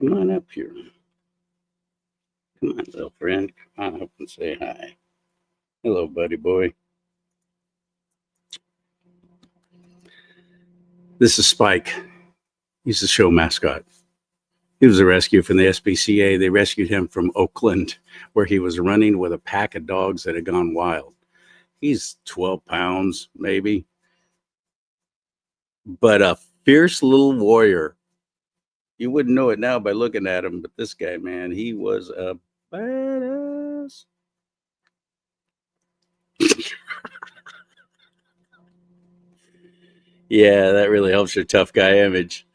Come on up here. Come on, little friend. Come on up and say hi. Hello, buddy boy. This is Spike. He's the show mascot. He was a rescue from the SPCA. They rescued him from Oakland, where he was running with a pack of dogs that had gone wild. He's 12 pounds, maybe, but a fierce little warrior. You wouldn't know it now by looking at him, but this guy, man, he was a badass. Yeah, that really helps your tough guy image.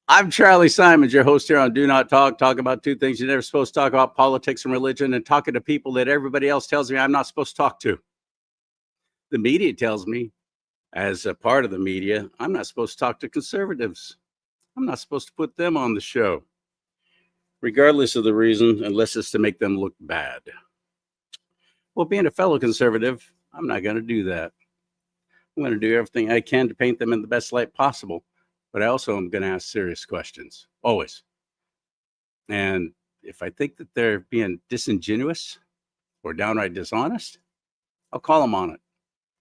I'm CharLee Simons, your host here on Do Not Talk. Talk about two things you're never supposed to talk about: politics and religion, and talking to people that everybody else tells me I'm not supposed to talk to. The media tells me, as a part of the media, I'm not supposed to talk to conservatives. I'm not supposed to put them on the show, regardless of the reason, unless it's to make them look bad. Well, being a fellow conservative, I'm not going to do that. I'm going to do everything I can to paint them in the best light possible. But I also am going to ask serious questions, always. And if I think that they're being disingenuous or downright dishonest, I'll call them on it.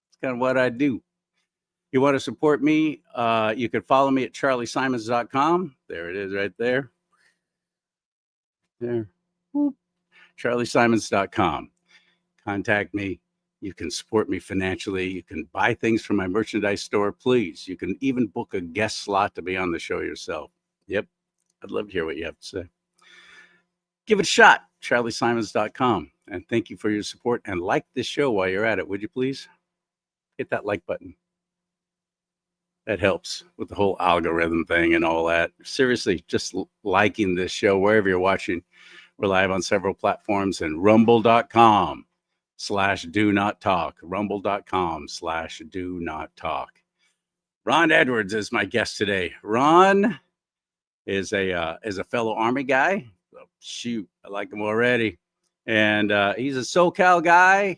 It's kind of what I do. You want to support me, you can follow me at charleesimons.com. There it is right there. There. charleesimons.com. Contact me. You can support me financially. You can buy things from my merchandise store, please. You can even book a guest slot to be on the show yourself. Yep. I'd love to hear what you have to say. Give it a shot, charleesimons.com. And thank you for your support. And like this show while you're at it, would you please? Hit that like button. That helps with the whole algorithm thing and all that. Seriously, just liking this show wherever you're watching. We're live on several platforms and rumble.com/do not talk. Rumble.com/do not talk. Ron Edwards is my guest today. Ron is a fellow Army guy. So, shoot, I like him already. And he's a SoCal guy.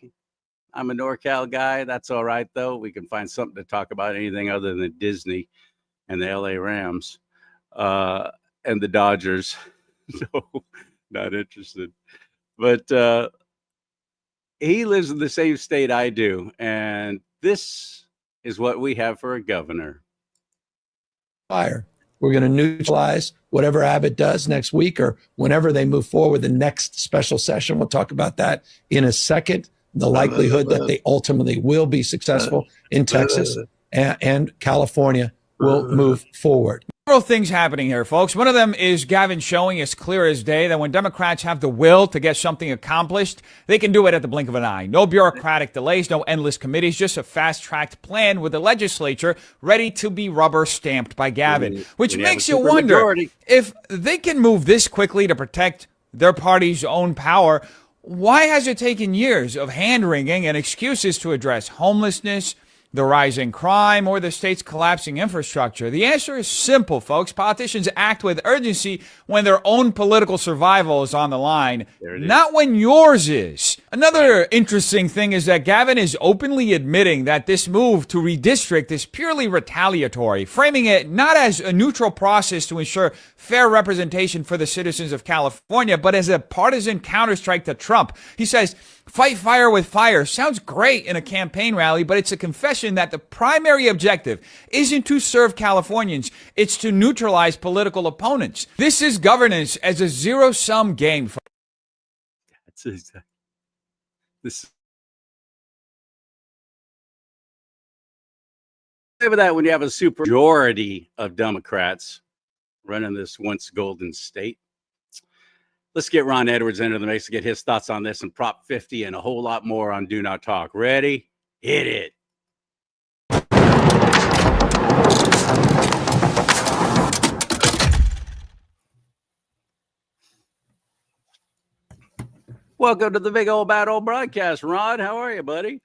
I'm a NorCal guy. That's all right, though. We can find something to talk about, anything other than Disney and the LA Rams and the Dodgers. So, not interested. But he lives in the same state I do. And this is what we have for a governor. Fire. We're going to neutralize whatever Abbott does next week or whenever they move forward with the next special session. We'll talk about that in a second. The likelihood that they ultimately will be successful in Texas and California will move forward. Several things happening here, folks. One of them is Gavin showing as clear as day that when Democrats have the will to get something accomplished, they can do it at the blink of an eye. No bureaucratic delays, no endless committees, just a fast-tracked plan with the legislature ready to be rubber stamped by Gavin, which makes you wonder if they can move this quickly to protect their party's own power. Why has it taken years of hand-wringing and excuses to address homelessness, the rising crime, or the state's collapsing infrastructure? The answer is simple, folks. Politicians act with urgency when their own political survival is on the line, not when yours is. Another interesting thing is that Gavin is openly admitting that this move to redistrict is purely retaliatory, framing it not as a neutral process to ensure fair representation for the citizens of California, but as a partisan counterstrike to Trump. He says, "Fight fire with fire" sounds great in a campaign rally, but it's a confession that the primary objective isn't to serve Californians, it's to neutralize political opponents. This is governance as a zero-sum game. That's exactly. This. With that, when you have a super majority of Democrats running this once golden state. Let's get Ron Edwards into the mix to get his thoughts on this and Prop 50 and a whole lot more on Do Not Talk. Ready? Hit it. Welcome to the big old bad old broadcast, Ron. How are you, buddy?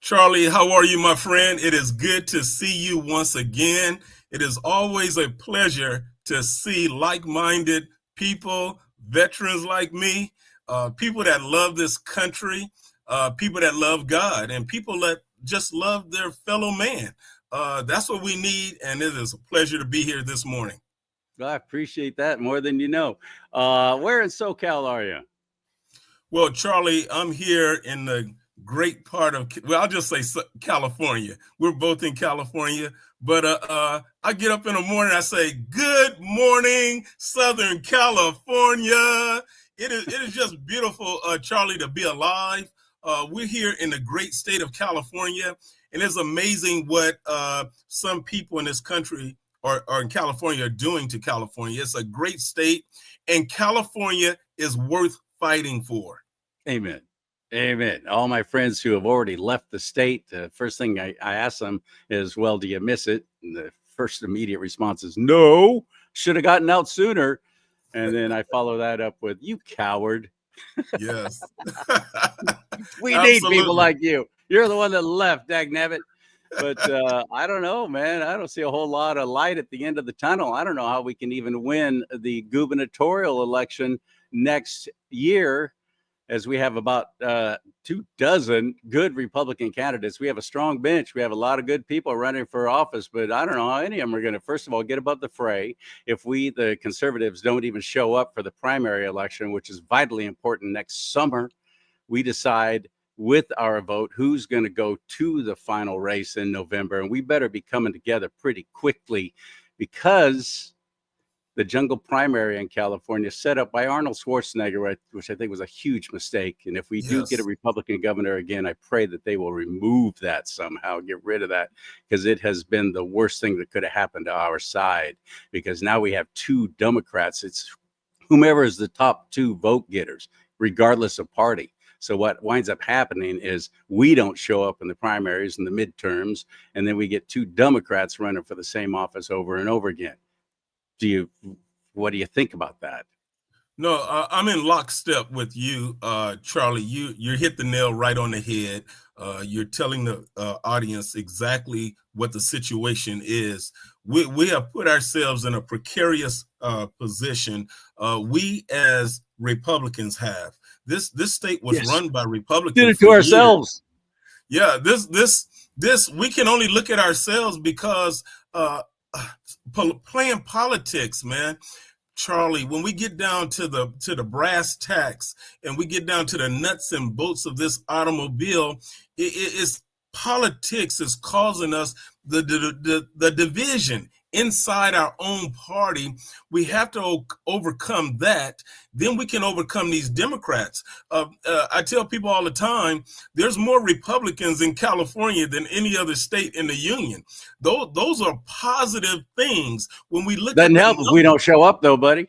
CharLee, how are you, my friend? It is good to see you once again. It is always a pleasure to see like-minded people, veterans like me, people that love this country, people that love God, and people that just love their fellow man. That's what we need, and it is a pleasure to be here this morning. I appreciate that more than you know. Where in SoCal are you? Well, Charlie, I'm here in the great part of, well, I'll just say California. We're both in California, but I get up in the morning, I say, good morning, Southern California. It is just beautiful, Charlie, to be alive. We're here in the great state of California, and it's amazing what some people in this country or in California are doing to California. It's a great state, and California is worth fighting for. Amen. Amen. All my friends who have already left the state, the first thing I ask them is, well, do you miss it? And the first immediate response is, no, should have gotten out sooner. And then I follow that up with, you coward. Yes. We need people like you. You're the one that left, dagnabbit. But I don't know, man. I don't see a whole lot of light at the end of the tunnel. I don't know how we can even win the gubernatorial election next year, as we have about 24 good Republican candidates. We have a strong bench. We have a lot of good people running for office, but I don't know how any of them are going to, first of all, get above the fray. If we, the conservatives, don't even show up for the primary election, which is vitally important next summer, we decide with our vote who's going to go to the final race in November. And we better be coming together pretty quickly, because the jungle primary in California set up by Arnold Schwarzenegger, which I think was a huge mistake. And if we do get a Republican governor again, I pray that they will remove that somehow, get rid of that, because it has been the worst thing that could have happened to our side, because now we have two Democrats. It's whomever is the top two vote getters, regardless of party. So what winds up happening is we don't show up in the primaries and the midterms, and then we get two Democrats running for the same office over and over again. What do you think about that? No, I'm in lockstep with you, Charlie. You hit the nail right on the head. You're telling the audience exactly what the situation is. We have put ourselves in a precarious position. We as Republicans have. This state was run by Republicans. Did it to ourselves. Yeah, this we can only look at ourselves because playing politics, man. Charlie, when we get down to the brass tacks and we get down to the nuts and bolts of this automobile, it's politics is causing us the division inside our own party. We have to overcome that. Then we can overcome these Democrats. I tell people all the time, there's more Republicans in California than any other state in the union. Those are positive things. When we look, doesn't help if we don't show up, though, buddy.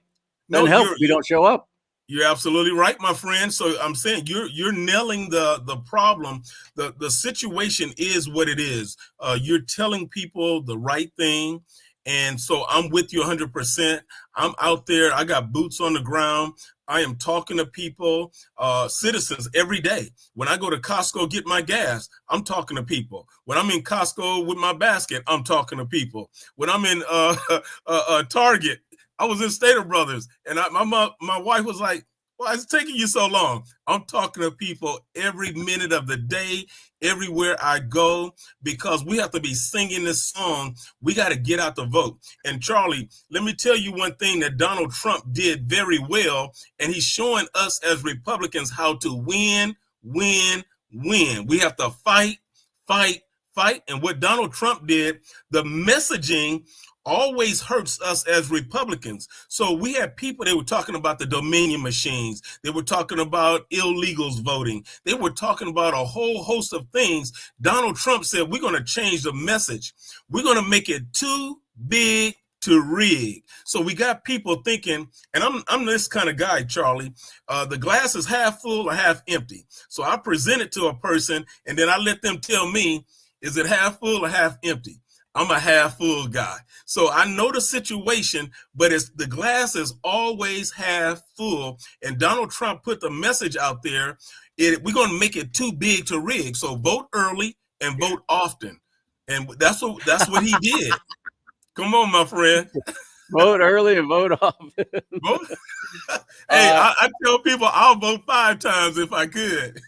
Doesn't help if we don't show up. You're absolutely right, my friend. So I'm saying you're nailing the problem. The situation is what it is. You're telling people the right thing. And so I'm with you 100%. I'm out there. I got boots on the ground. I am talking to people, citizens every day. When I go to Costco, get my gas, I'm talking to people. When I'm in Costco with my basket, I'm talking to people. When I'm in Target, I was in Stater Brothers, and my wife was like, why is it taking you so long? I'm talking to people every minute of the day, everywhere I go, because we have to be singing this song. We got to get out the vote. And Charlie, let me tell you one thing that Donald Trump did very well, and he's showing us as Republicans how to win. We have to fight. And what Donald Trump did, the messaging always hurts us as Republicans. So we had people, they were talking about the Dominion machines. They were talking about illegals voting. They were talking about a whole host of things. Donald Trump said, we're going to change the message. We're going to make it too big to rig. So we got people thinking, and I'm this kind of guy, Charlie. The glass is half full or half empty. So I present it to a person, and then I let them tell me, is it half full or half empty? I'm a half full guy. So I know the situation, but the glass is always half full. And Donald Trump put the message out there. We're going to make it too big to rig. So vote early and vote often. And that's what he did. Come on, my friend. Vote early and vote often. Vote. Hey, I tell people I'll vote 5 times if I could.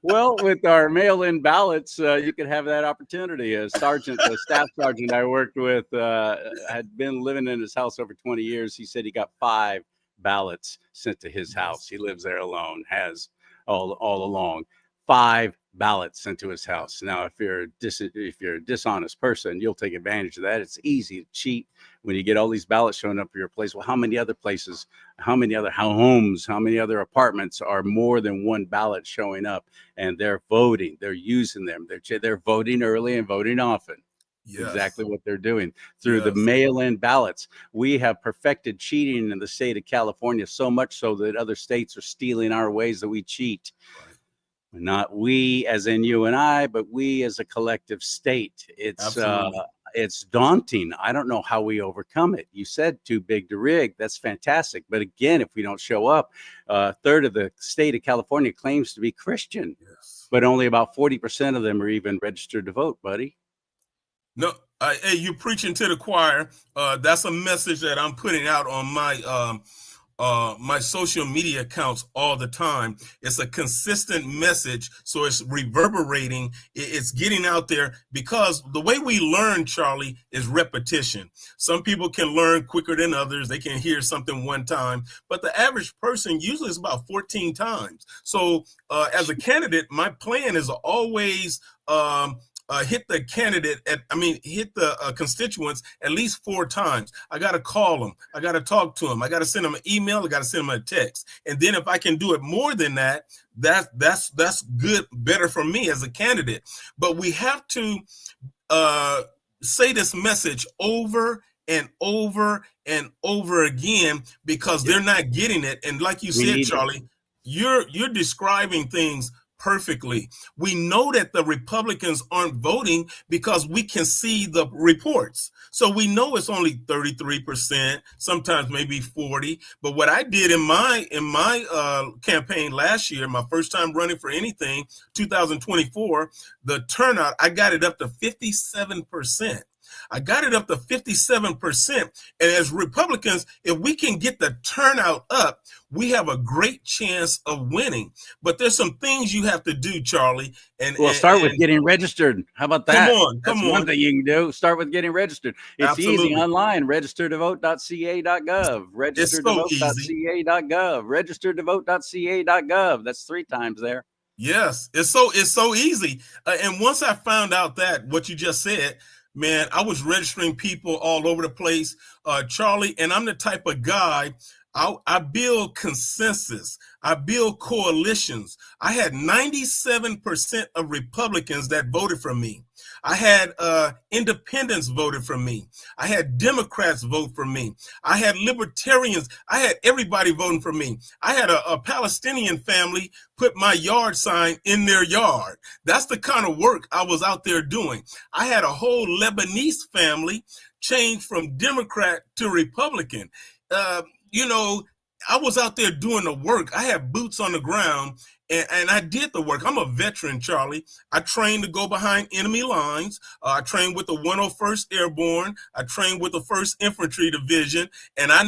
Well, with our mail-in ballots, you could have that opportunity. A sergeant, a staff sergeant I worked with, had been living in his house over 20 years. He said he got 5 ballots sent to his house. He lives there alone, has all along 5 ballots sent to his house. Now, if you're a dishonest person, you'll take advantage of that. It's easy to cheat when you get all these ballots showing up at your place. Well, how many other places, how many other homes, how many other apartments are more than one ballot showing up? And they're voting, they're using them, they're voting early and voting often. Yes. Exactly what they're doing through the Yes. mail-in ballots. We have perfected cheating in the state of California, so much so that other states are stealing our ways that we cheat. Right. Not we as in you and I, but we as a collective state. It's daunting. I don't know how we overcome it. You said too big to rig. That's fantastic. But again, if we don't show up, a third of the state of California claims to be Christian, Yes. but only about 40% of them are even registered to vote, buddy. No, hey, you're preaching to the choir. That's a message that I'm putting out on my social media accounts all the time. It's a consistent message, so it's reverberating. It's getting out there, because the way we learn, Charlie, is repetition. Some people can learn quicker than others. They can hear something one time, but the average person usually is about 14 times. So as a candidate, my plan is always hit the candidate hit the constituents at least 4 times. I got to call them. I got to talk to them. I got to send them an email. I got to send them a text. And then if I can do it more than that, that's good, better for me as a candidate. But we have to say this message over and over and over again, because they're not getting it. And like you said, Charlie, you're describing things perfectly. We know that the Republicans aren't voting because we can see the reports. So we know it's only 33%, sometimes maybe 40. But what I did in my campaign last year, my first time running for anything, 2024, the turnout, I got it up to 57%. I got it up to 57%. And as Republicans, if we can get the turnout up, we have a great chance of winning. But there's some things you have to do, Charlie. Start with getting registered. How about that? Come on. One thing you can do. Start with getting registered. It's Absolutely. easy online. Registertovote.ca.gov. Registertovote.ca.gov. Registertovote.ca.gov. That's 3 times there. Yes, it's so easy. And once I found out that what you just said, man, I was registering people all over the place, Charlie, and I'm the type of guy, I build consensus. I build coalitions. I had 97% of Republicans that voted for me. I had independents voted for me. I had Democrats vote for me. I had libertarians. I had everybody voting for me. I had a Palestinian family put my yard sign in their yard. That's the kind of work I was out there doing. I had a whole Lebanese family change from Democrat to Republican. I was out there doing the work. I had boots on the ground, and I did the work. I'm a veteran, Charlie. I trained to go behind enemy lines. I trained with the 101st Airborne. I trained with the 1st Infantry Division. And I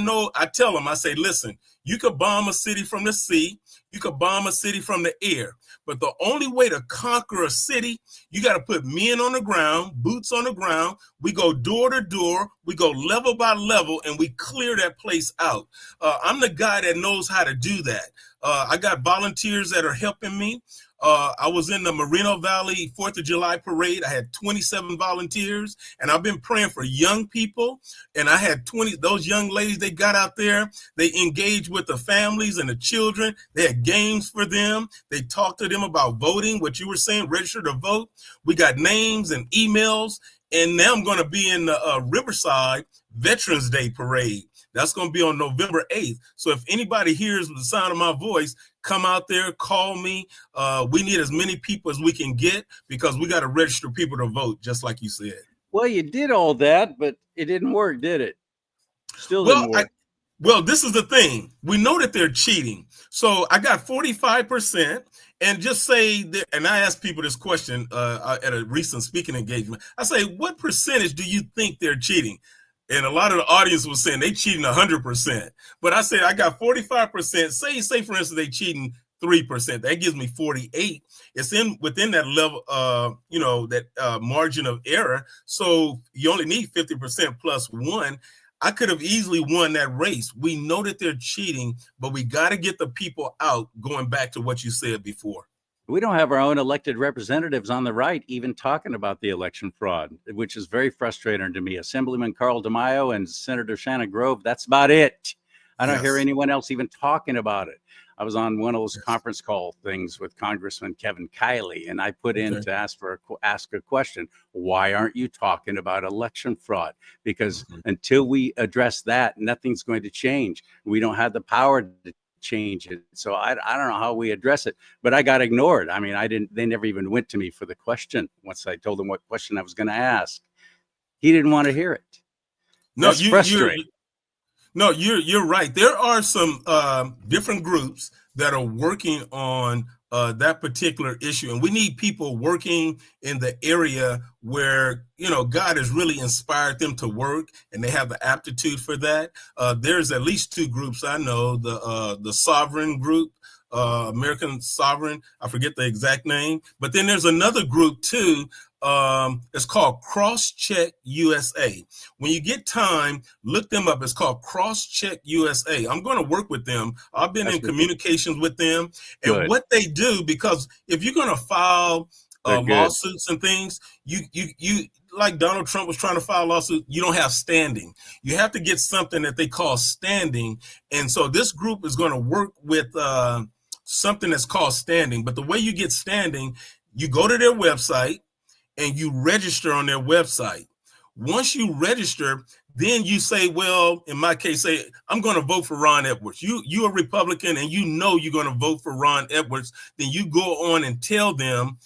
tell them, I say, listen, you could bomb a city from the sea. You could bomb a city from the air. But the only way to conquer a city, you got to put men on the ground, boots on the ground. We go door to door. We go level by level, and we clear that place out. I'm the guy that knows how to do that. I got volunteers that are helping me. I was in the Moreno Valley 4th of July parade. I had 27 volunteers, and I've been praying for young people. And I had 20, those young ladies, they got out there, they engaged with the families and the children. They had games for them. They talked to them about voting, what you were saying, register to vote. We got names and emails. And now I'm going to be in the Riverside Veterans Day parade. That's going to be on November 8th. So if anybody hears the sound of my voice, come out there, call me. We need as many people as we can get, because we got to register people to vote, just like you said. Well, you did all that, but it didn't work, did it? Still didn't work. Well, this is the thing. We know that they're cheating. So I got 45%. And just say that, and I asked people this question at a recent speaking engagement. I say, what percentage do you think they're cheating? And a lot of the audience was saying they cheating 100%. But I said, I got 45%. Say for instance, they cheating 3%. That gives me 48. It's within that level, that margin of error. So you only need 50% plus one. I could have easily won that race. We know that they're cheating, but we got to get the people out, going back to what you said before. We don't have our own elected representatives on the right even talking about the election fraud, which is very frustrating to me. Assemblyman Carl DeMaio and Senator Shannon Grove, that's about it. I don't hear anyone else even talking about it. I was on one of those conference call things with Congressman Kevin Kiley, and I put in to ask a question. Why aren't you talking about election fraud? Because until we address that, nothing's going to change. We don't have the power to change it. So I don't know how we address it, but I got ignored. I mean, they never even went to me for the question. Once I told them what question I was going to ask, he didn't want to hear it. No, that's frustrating. No, you're right. There are some different groups that are working on that particular issue, and we need people working in the area where God has really inspired them to work, and they have the aptitude for that. There's at least two groups I know: the Sovereign Group, American Sovereign. I forget the exact name, but then there's another group too. It's called Cross-Check USA. When you get time, look them up. It's called Cross-Check USA. I'm going to work with them. I've been in communications with them. And what they do, because if you're going to file lawsuits and things, you like Donald Trump was trying to file a lawsuit, you don't have standing. You have to get something that they call standing. And so this group is going to work with something that's called standing. But the way you get standing, you go to their website, and you register on their website. Once you register, then you say, well, in my case, say, I'm going to vote for Ron Edwards. You're a Republican and you're going to vote for Ron Edwards. Then you go on and tell them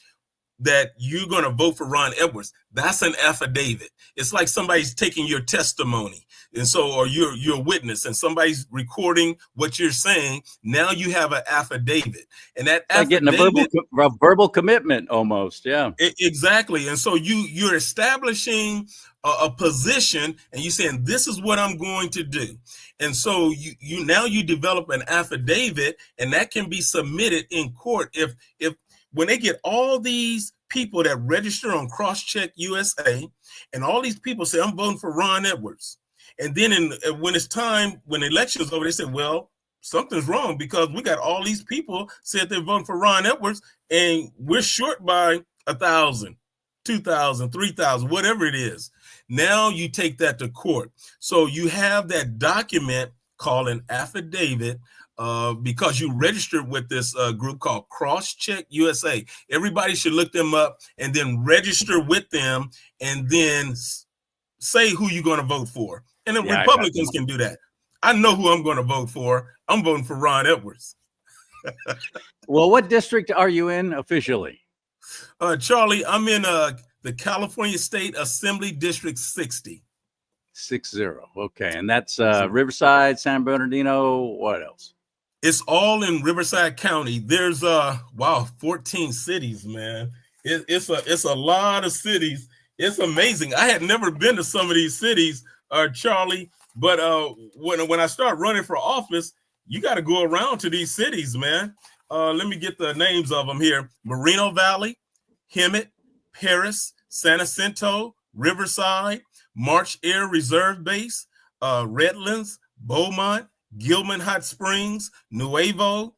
that you're going to vote for Ron Edwards. That's an affidavit. It's like somebody's taking your testimony. And so, or you're a witness and somebody's recording what you're saying. Now you have an affidavit, and that affidavit, like getting a verbal commitment almost. Yeah, exactly. And so you're establishing a position, and you're saying, this is what I'm going to do. And so you develop an affidavit, and that can be submitted in court. If when they get all these people that register on Crosscheck USA, and all these people say, I'm voting for Ron Edwards. And then when it's time, when the election is over, they say, well, something's wrong because we got all these people said they're voting for Ron Edwards, and we're short by 1,000, 2,000, 3,000, whatever it is. Now you take that to court. So you have that document called an affidavit because you registered with this group called Crosscheck USA. Everybody should look them up and then register with them and then say who you're going to vote for. And then Republicans can do that. I know who I'm going to vote for. I'm voting for Ron Edwards. Well, what district are you in officially? CharLee, I'm in the California State Assembly District 60. 60. Okay. And that's Riverside, San Bernardino. What else? It's all in Riverside County. There's 14 cities, man. It's a lot of cities. It's amazing. I had never been to some of these cities, CharLee, but when I start running for office, you got to go around to these cities, man. Let me get the names of them here: Moreno Valley, Hemet, Paris, San Jacinto, Riverside, March Air Reserve Base, Redlands, Beaumont, Gilman Hot Springs, Nuevo,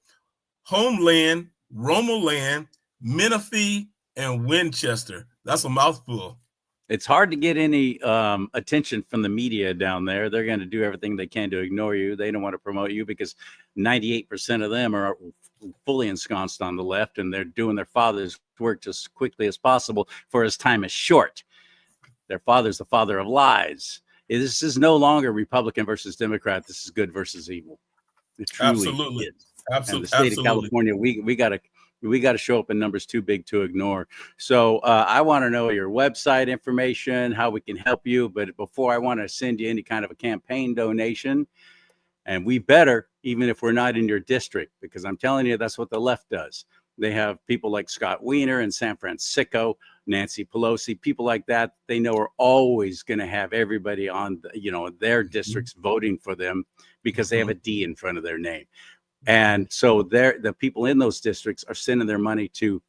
Homeland, Romoland, Menifee, and Winchester. That's a mouthful. It's hard to get any attention from the media down there. They're going to do everything they can to ignore you. They don't want to promote you because 98% of them are fully ensconced on the left, and they're doing their father's work just as quickly as possible, for his time is short. Their father's the father of lies. This is no longer Republican versus Democrat. This is good versus evil. It truly Absolutely. is. Absolutely. And the state of California, we got to show up in numbers too big to ignore. So I want to know your website information, how we can help you. But before I want to send you any kind of a campaign donation, and we better, even if we're not in your district, because I'm telling you, that's what the left does. They have people like Scott Wiener in San Francisco, Nancy Pelosi, people like that. They know are always going to have everybody on, their districts voting for them because they have a D in front of their name. And so the people in those districts are sending their money to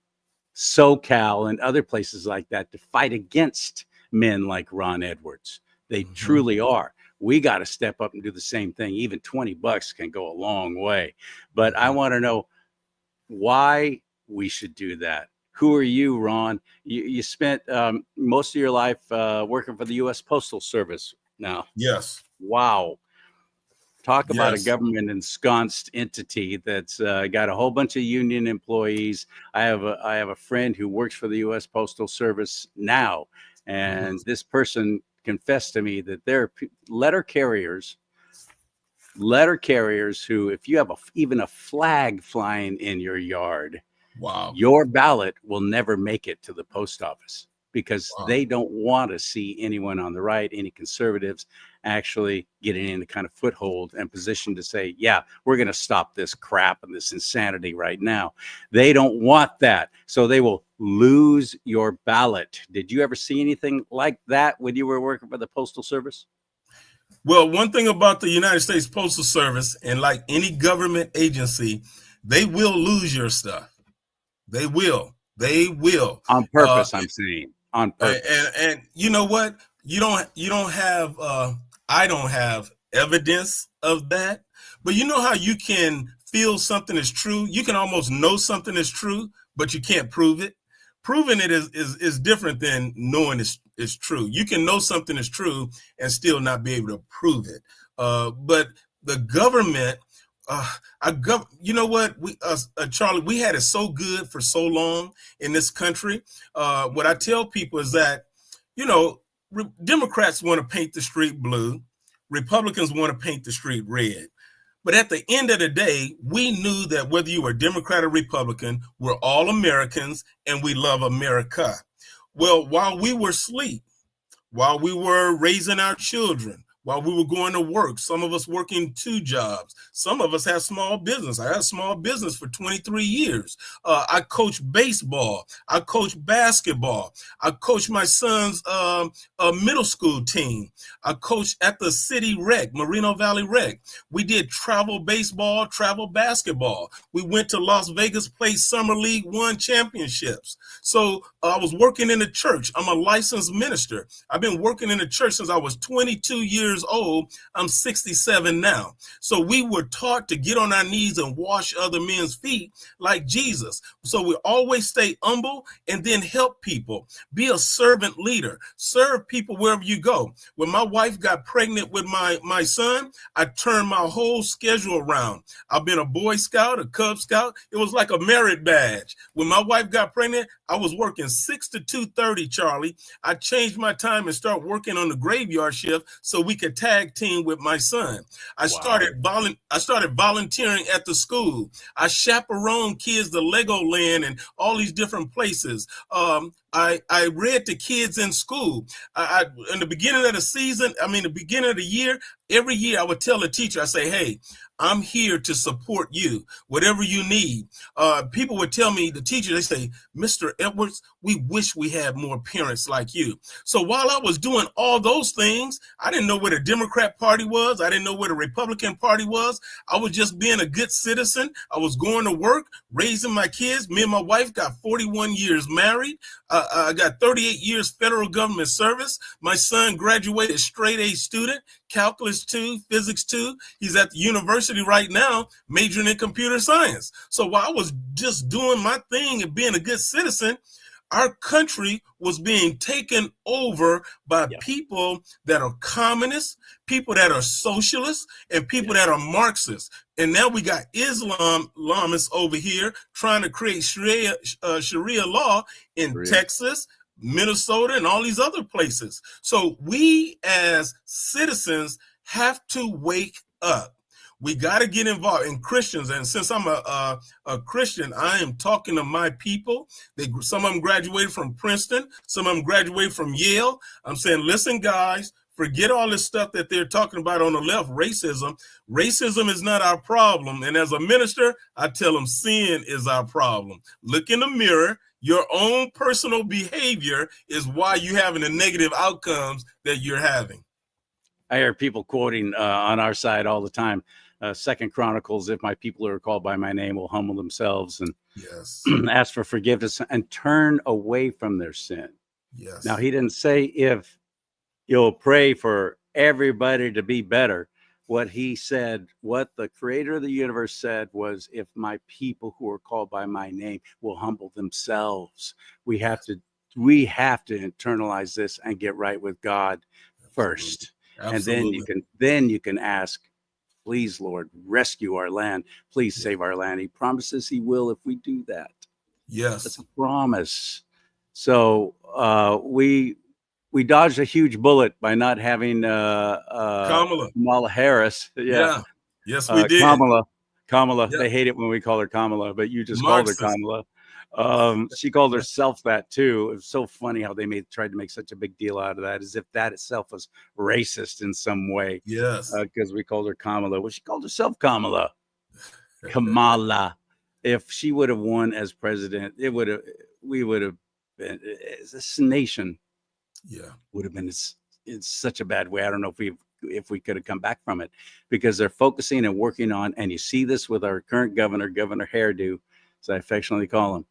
SoCal and other places like that to fight against men like Ron Edwards. They truly are. We got to step up and do the same thing. Even $20 can go a long way. But I want to know why we should do that. Who are you, Ron? You spent most of your life working for the U.S. Postal Service now. Yes. Wow. Talk about a Yes. government ensconced entity that's got a whole bunch of union employees. I have a friend who works for the U.S. Postal Service now, and this person confessed to me that there are letter carriers who, if you have even a flag flying in your yard, Wow. your ballot will never make it to the post office because they don't want to see anyone on the right, any conservatives, actually getting any kind of foothold and position to say, yeah, we're going to stop this crap and this insanity right now. They don't want that. So they will lose your ballot. Did you ever see anything like that when you were working for the Postal Service? Well, one thing about the United States Postal Service, and like any government agency, they will lose your stuff. They will. On purpose, I'm saying. On purpose. And you know what? You don't have I don't have evidence of that. But you know how you can feel something is true? You can almost know something is true, but you can't prove it. Proving it is different than knowing it's true. You can know something is true and still not be able to prove it. But the government, you know what, CharLee, we had it so good for so long in this country. What I tell people is that, you know, Democrats want to paint the street blue, Republicans want to paint the street red. But at the end of the day, we knew that whether you were Democrat or Republican, we're all Americans and we love America. Well, while we were asleep, while we were raising our children, while we were going to work, some of us working 2 jobs, some of us had small business. I had small business for 23 years. I coached baseball. I coached basketball. I coached my son's middle school team. I coached at the city rec, Moreno Valley Rec. We did travel baseball, travel basketball. We went to Las Vegas, played Summer League, won championships. So I was working in the church. I'm a licensed minister. I've been working in the church since I was 22 years old. I'm 67 now. So we were taught to get on our knees and wash other men's feet like Jesus. So we always stay humble and then help people. Be a servant leader. Serve people wherever you go. When my wife got pregnant with my son, I turned my whole schedule around. I've been a Boy Scout, a Cub Scout. It was like a merit badge. When my wife got pregnant, I was working 6 to 2:30, CharLee. I changed my time and started working on the graveyard shift so we could tag team with my son. I started volunteering at the school. I chaperoned kids to Legoland and all these different places. I read to kids in school. In the beginning of the season, the beginning of the year, every year I would tell the teacher, I say, hey, I'm here to support you, whatever you need. People would tell me, the teacher, they say, Mr. Edwards, we wish we had more parents like you. So while I was doing all those things, I didn't know where the Democrat Party was. I didn't know where the Republican Party was. I was just being a good citizen. I was going to work, raising my kids. Me and my wife got 41 years married. I got 38 years federal government service. My son graduated straight A student, calculus 2, physics 2. He's at the university right now, majoring in computer science. So while I was just doing my thing and being a good citizen, our country was being taken over by people that are communists, people that are socialists, and people that are Marxists. And now we got Islamists over here trying to create Sharia law in Texas, Minnesota, and all these other places. So we as citizens have to wake up. We got to get involved in Christians. And since I'm a Christian, I am talking to my people. Some of them graduated from Princeton. Some of them graduated from Yale. I'm saying, listen, guys, forget all this stuff that they're talking about on the left, racism. Racism is not our problem. And as a minister, I tell them sin is our problem. Look in the mirror. Your own personal behavior is why you're having the negative outcomes that you're having. I hear people quoting on our side all the time. Second Chronicles, if my people who are called by my name will humble themselves and Yes. ask for forgiveness and turn away from their sin. Yes. Now, he didn't say if you'll pray for everybody to be better. What he said, what the creator of the universe said was, if my people who are called by my name will humble themselves, we have to internalize this and get right with God first. Absolutely. And then you can ask, please, Lord, rescue our land. Please save our land. He promises he will if we do that. Yes. That's a promise. So we dodged a huge bullet by not having Kamala Harris. Yeah. Yes, we did. Kamala. Yeah. They hate it when we call her Kamala, but you just Marxist. called her Kamala. She called herself that too. It was so funny how they tried to make such a big deal out of that, as if that itself was racist in some way. Yes. Because we called her Kamala. Well, she called herself Kamala. If she would have won as president, we would have been, this nation would have been in such a bad way. I don't know if we could have come back from it, because they're focusing and working on, and you see this with our current Governor Hairdo, as I affectionately call him.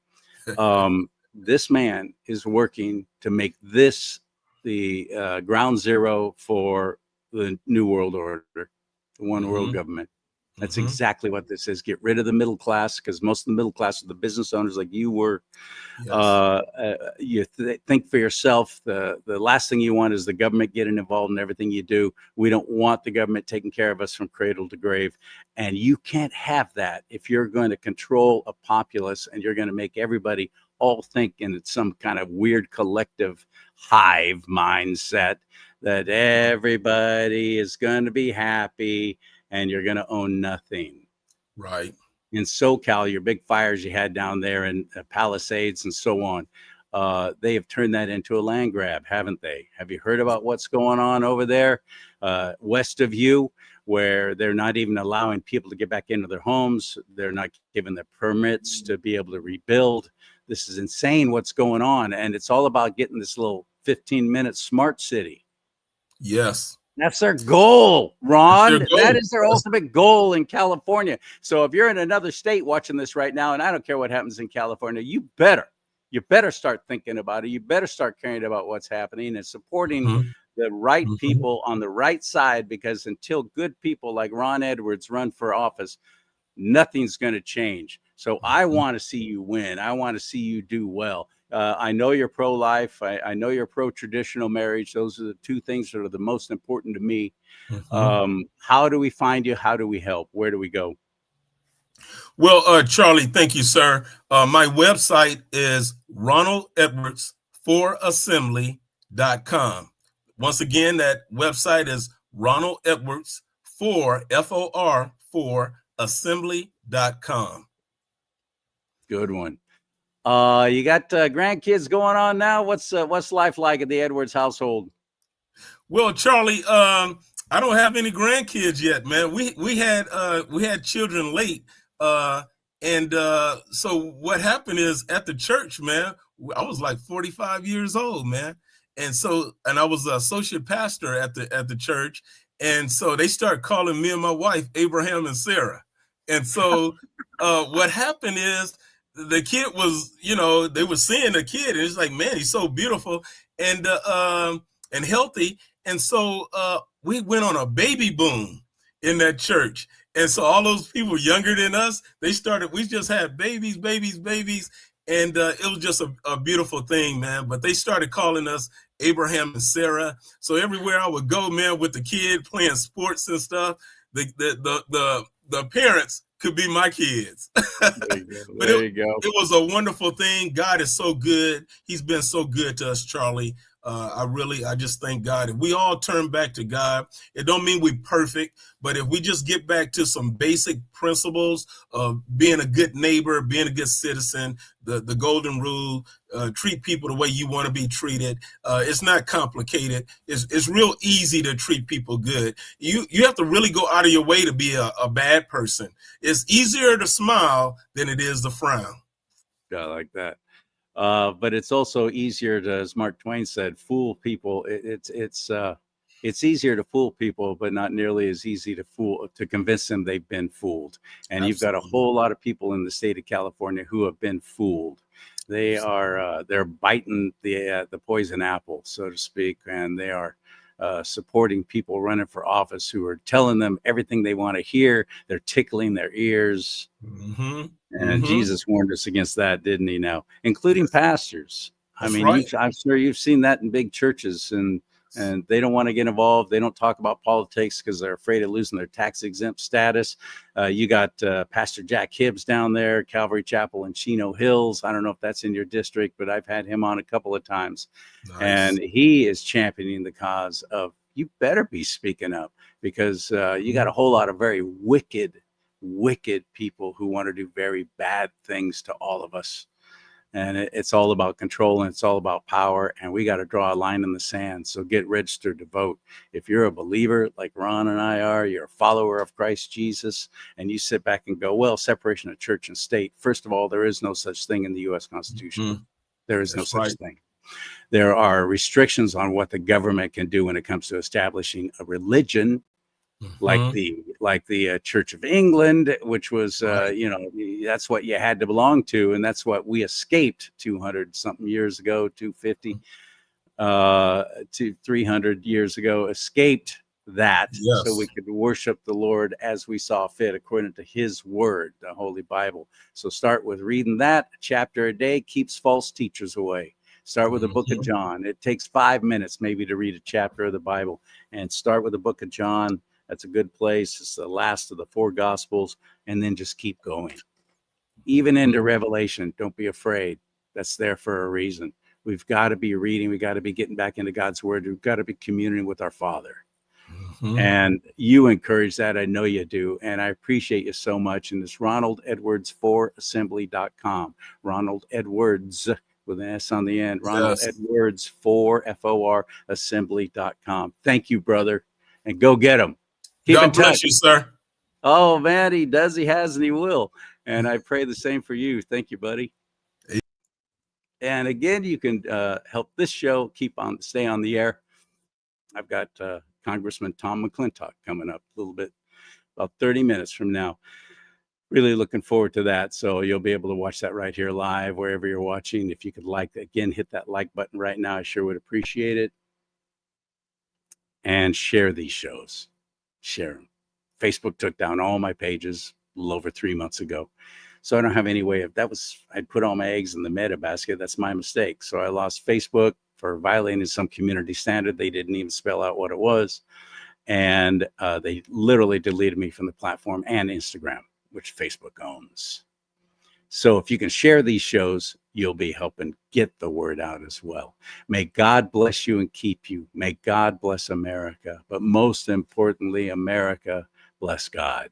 This man is working to make this the ground zero for the New World Order, the one world government. That's exactly what this is. Get rid of the middle class, because most of the middle class are the business owners like you were. You think for yourself. The last thing you want is the government getting involved in everything you do. We don't want the government taking care of us from cradle to grave. And you can't have that if you're going to control a populace and you're going to make everybody all think in some kind of weird collective hive mindset that everybody is going to be happy and you're going to own nothing. Right. In SoCal, your big fires you had down there in Palisades and so on, they have turned that into a land grab, haven't they? Have you heard about what's going on over there west of you, where they're not even allowing people to get back into their homes? They're not giving the permits to be able to rebuild. This is insane what's going on. And it's all about getting this little 15-minute smart city. Yes. That's their goal, Ron. Their goal. That is their ultimate goal in California. So if you're in another state watching this right now, and I don't care what happens in California, you better start thinking about it. You better start caring about what's happening and supporting the right people on the right side, because until good people like Ron Edwards run for office, nothing's going to change. So I want to see you win. I want to see you do well. I know you're pro-life. I know you're pro-traditional marriage. Those are the two things that are the most important to me. How do we find you? How do we help? Where do we go? Well, CharLee, thank you, sir. My website is ronaldedwards4assembly.com. Once again, that website is ronaldedwards4assembly.com. Good one. You got grandkids going on now? What's life like at the Edwards household? Well, CharLee, I don't have any grandkids yet, man. We had children late, and so what happened is, at the church, man, I was like 45 years old, man, and I was an associate pastor at the church, and so they started calling me and my wife Abraham and Sarah, and so what happened is, the kid was, they were seeing the kid, and it's like, man, he's so beautiful and healthy. And so we went on a baby boom in that church. And so all those people younger than us, we just had babies. And it was just a beautiful thing, man. But they started calling us Abraham and Sarah. So everywhere I would go, man, with the kid playing sports and stuff, the parents could be my kids. There you go. It was a wonderful thing. God is so good. He's been so good to us, CharLee. I just thank God. If we all turn back to God, it don't mean we're perfect, but if we just get back to some basic principles of being a good neighbor, being a good citizen, the golden rule, treat people the way you want to be treated. It's not complicated. It's real easy to treat people good. You have to really go out of your way to be a bad person. It's easier to smile than it is to frown. Yeah, I like that. But it's also easier to, as Mark Twain said, fool people. It's It's easier to fool people, but not nearly as easy to convince them they've been fooled. And you've got a whole lot of people in the state of California who have been fooled. They're biting the poison apple, so to speak, and they are supporting people running for office who are telling them everything they want to hear. They're tickling their ears. Mm-hmm. And Jesus warned us against that, didn't he? Now, including pastors. That's I mean, right. I'm sure you've seen that in big churches, and they don't want to get involved. They don't talk about politics because they're afraid of losing their tax exempt status. You got Pastor Jack Hibbs down there, Calvary Chapel in Chino Hills. I don't know if that's in your district, but I've had him on a couple of times. Nice. And he is championing the cause of, you better be speaking up, because you got a whole lot of very wicked people who want to do very bad things to all of us. And it's all about control, and it's all about power, and we got to draw a line in the sand. So get registered to vote. If you're a believer like Ron and I are, you're a follower of Christ Jesus, and you sit back and go, well, separation of church and state. First of all, there is no such thing in the U.S. Constitution. Mm-hmm. There is That's no right. such thing. There are restrictions on what the government can do when it comes to establishing a religion, like the Church of England, which was, that's what you had to belong to. And that's what we escaped 200 something years ago, 250 to 300 years ago, escaped that. Yes. So we could worship the Lord as we saw fit, according to his word, the Holy Bible. So start with reading that. A chapter a day keeps false teachers away. Start with the book of John. It takes 5 minutes maybe to read a chapter of the Bible, and start with the book of John. That's a good place. It's the last of the 4 Gospels, and then just keep going. Even into Revelation, don't be afraid. That's there for a reason. We've got to be reading. We've got to be getting back into God's word. We've got to be communing with our Father. And you encourage that. I know you do. And I appreciate you so much. And it's RonaldEdwards4Assembly.com. Ronald Edwards with an S on the end. Ronald Edwards 4 FOR Assembly.com. Thank you, brother. And go get them. Keep in touch. God bless you, sir. Oh, man, he does, he has, and he will. And I pray the same for you. Thank you, buddy. And again, you can help this show stay on the air. I've got Congressman TOM McCLINTOCK coming up a little bit, about 30 minutes from now. Really looking forward to that. So you'll be able to watch that right here live, wherever you're watching. If you could hit that like button right now. I sure would appreciate it. And share these shows. Share them. Facebook took down all my pages a little over 3 months ago. So I don't have any way of I'd put all my eggs in the meta basket. That's my mistake. So I lost Facebook for violating some community standard. They didn't even spell out what it was. And they literally deleted me from the platform and Instagram, which Facebook owns. So if you can share these shows, you'll be helping get the word out as well. May God bless you and keep you. May God bless America. But most importantly, America, bless God.